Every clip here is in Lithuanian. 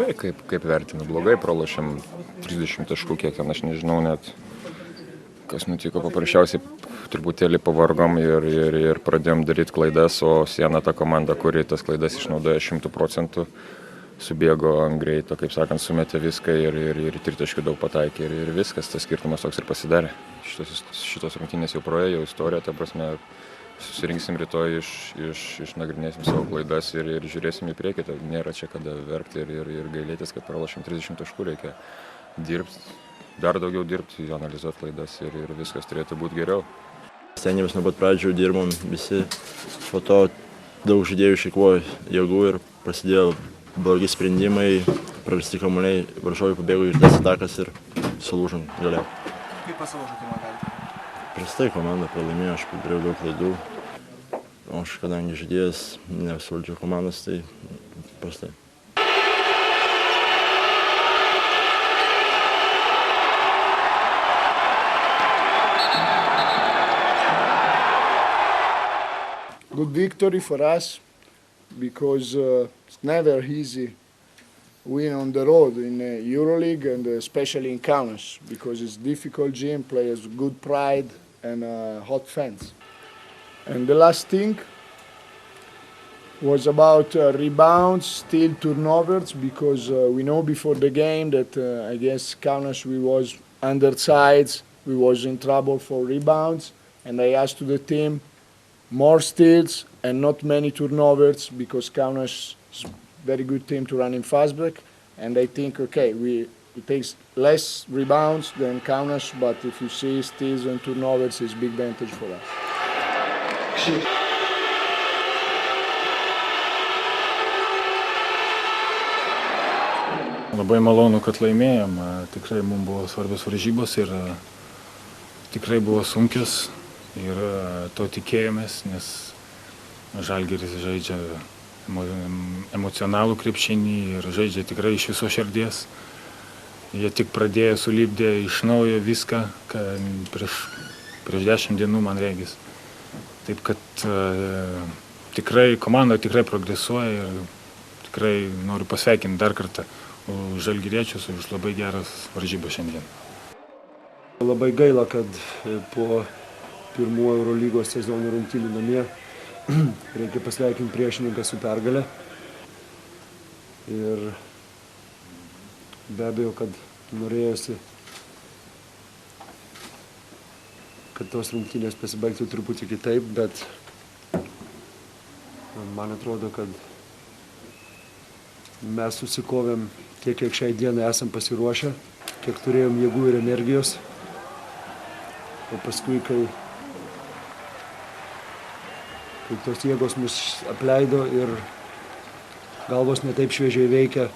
blogai, kaip vertinu, blogai pralošėm 30 taškų, kiek ten, aš nežinau net, kas nutiko, paprasčiausiai truputėlį pavargom ir pradėjom daryti klaidas, o Siena ta komanda, kuri tas klaidas išnaudoja 100%, subėgo ant greito, kaip sakant, sumetė viską ir tritaškių daug pataikė ir viskas, tas skirtumas toks ir pasidarė. Šitos rungtynės jau praėjo, jau istorija, ta prasme, susirinksim rytoj, išnagrinėsim savo klaidas ir žiūrėsim į priekį. Tai nėra čia kada verkti ir gailėtis, kad pralošėm 30 taškų, reikia dirbti, dar daugiau dirbti, analizuoti klaidas ir viskas turėtų būti geriau. Stengiamės nuo pat pradžių, dirbom visi, po to daug žaidėjų išeikvojo jėgų ir prasidėjo blogi sprendimai, prarasti kamuoliai, varžovai pabėgo iš tas atakas ir sulūžom galiau. Kaip pasilaužote mangalį? Prastai komanda pralaimėjo, aš padariau daug klaidų, o aš kadangi žaidėjas nesuvaldžiau komandos, tai prastai. Good victory for us because it's never easy win on the road in EuroLeague and especially in Kaunas because it's difficult gym, players good pride and hot fans. And the last thing was about rebounds, still turnovers because we know before the game that against Kaunas we was undersized, we was in trouble for rebounds, and I asked to the team more steals and not many turnovers because Kaunas is very good team to run in fast break, and I think okay, it takes less rebounds than Kaunas, but if you see steals and turnovers, it's big advantage for us. Labai malonu, kad laimėjom, tikrai mums buvo svarbios varžybos ir tikrai buvo sunkios ir to tikėjomės, nes Žalgiris žaidžia emocionalų krepšinį ir žaidžia tikrai iš viso širdies. Jie tik pradėjo sulipdė iš naujo viską, prieš 10 dienų man regis. Taip kad tikrai komanda tikrai progresuoja ir tikrai noriu pasveikinti dar kartą žalgiriečius už labai geras varžybas šiandien. Labai gaila, kad po pirmų Eurolygos sezono rungtynių namie reikia pasveikinti priešininką su pergale. Ir be abejo, kad norėjosi, kad tos rungtynės pasibaigtų truputį kitaip, bet man atrodo, kad mes susikovėm tiek, kiek šiai dienai esam pasiruošę, kiek turėjom jėgų ir energijos. O paskui, kai tos jėgos mus apleido ir galvos netaip šviežiai veikia,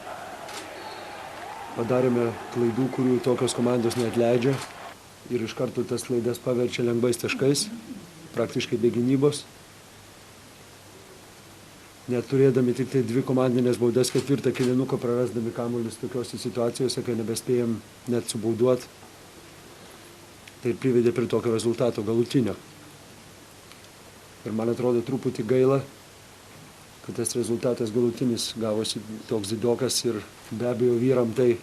padarėme klaidų, kurių tokios komandos neatleidžia. Ir iš karto tas klaidas paverčia lengvais taškais, praktiškai be gynybos. Net turėdami tik tai 2 komandinės baudas ketvirtą kėlinuką, prarasdami kamuolius tokiose situacijose, kai nebespėjom net subauduoti. Tai privedė prie tokio rezultato galutinio. Ir man atrodo truputį gaila, kad tas rezultatas galutinis gavosi toks didokas ir be abejo vyram tai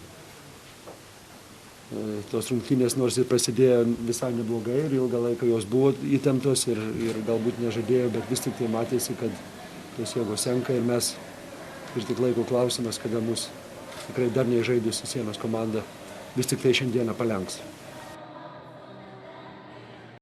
tos rungtynės nors ir prasidėjo visai neblogai ir ilgą laiką jos buvo įtemptos ir galbūt nežadėjo, bet vis tik tai matėsi, kad tos jėgos senka ir mes ir tik laiko klausimas, kada mus tikrai dar neįžaidusi Sienos komanda vis tik tai šiandieną palenks.